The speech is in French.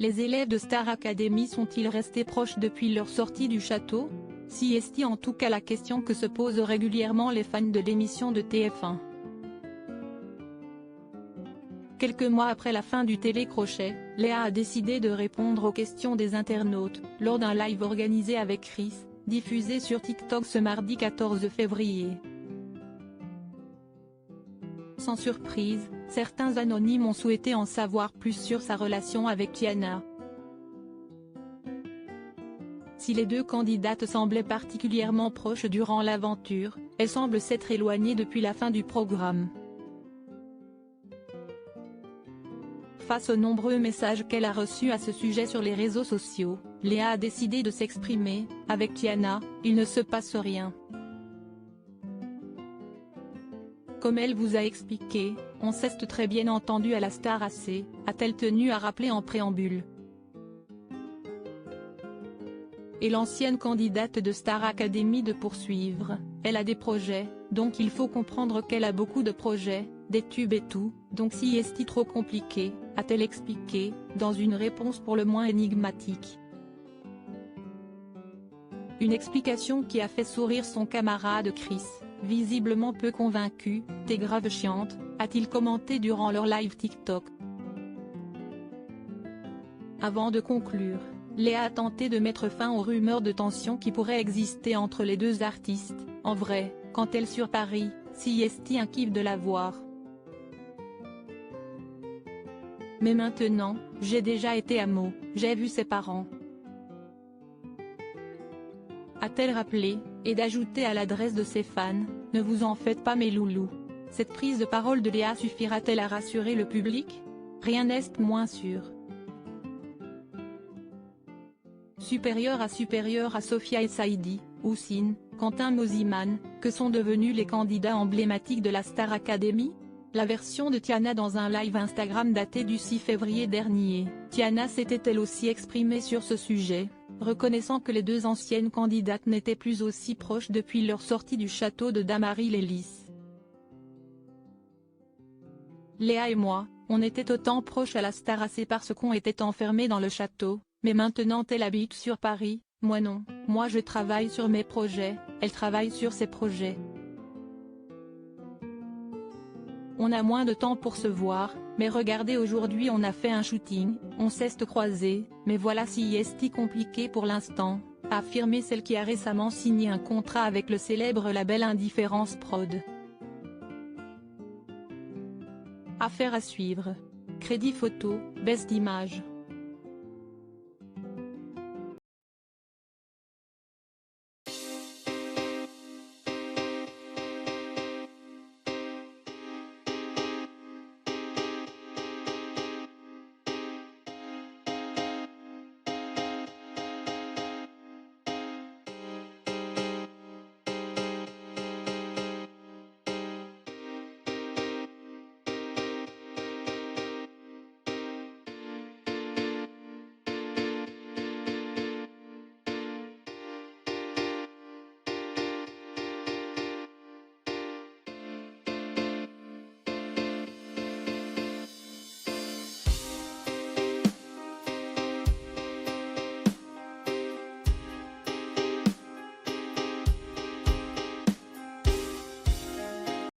Les élèves de Star Academy sont-ils restés proches depuis leur sortie du château? Si est en tout cas la question que se posent régulièrement les fans de l'émission de TF1. Quelques mois après la fin du télécrochet, Léa a décidé de répondre aux questions des internautes, lors d'un live organisé avec Chris, diffusé sur TikTok ce mardi 14 février. Sans surprise, certains anonymes ont souhaité en savoir plus sur sa relation avec Tiana. Si les deux candidates semblaient particulièrement proches durant l'aventure, elles semblent s'être éloignées depuis la fin du programme. Face aux nombreux messages qu'elle a reçus à ce sujet sur les réseaux sociaux, Léa a décidé de s'exprimer. Avec Tiana, il ne se passe rien. Comme elle vous a expliqué, on s'est très bien entendu à la Star AC, a-t-elle tenu à rappeler en préambule. Et l'ancienne candidate de Star Academy de poursuivre, elle a des projets, donc il faut comprendre qu'elle a beaucoup de projets, des tubes et tout, donc si est-il trop compliqué, a-t-elle expliqué, dans une réponse pour le moins énigmatique. Une explication qui a fait sourire son camarade Chris, visiblement peu convaincu. « T'es grave chiante », a-t-il commenté durant leur live TikTok. Avant de conclure, Léa a tenté de mettre fin aux rumeurs de tension qui pourraient exister entre les deux artistes. En vrai, quand elle sur Paris, si est un kiff de la voir. Mais maintenant, j'ai déjà été à Meaux, j'ai vu ses parents. A-t-elle rappelé, et d'ajouter à l'adresse de ses fans, ne vous en faites pas mes loulous. Cette prise de parole de Léa suffira-t-elle à rassurer le public? Rien n'est moins sûr. Supérieur à Sophia El Saïdi, Houssine, Quentin Mosiman, que sont devenus les candidats emblématiques de la Star Academy? La version de Tiana dans un live Instagram daté du 6 février dernier, Tiana s'était elle aussi exprimée sur ce sujet, reconnaissant que les deux anciennes candidates n'étaient plus aussi proches depuis leur sortie du château de Damaris-les-Lys. Léa et moi, on était autant proches à la Star AC parce qu'on était enfermés dans le château, mais maintenant elle habite sur Paris, moi non, moi je travaille sur mes projets, elle travaille sur ses projets. On a moins de temps pour se voir, mais regardez aujourd'hui on a fait un shooting, on s'est croisés, mais voilà si est compliqué pour l'instant, a affirmé celle qui a récemment signé un contrat avec le célèbre label Indifférence Prod. Affaire à suivre. Crédit photo, baisse d'image.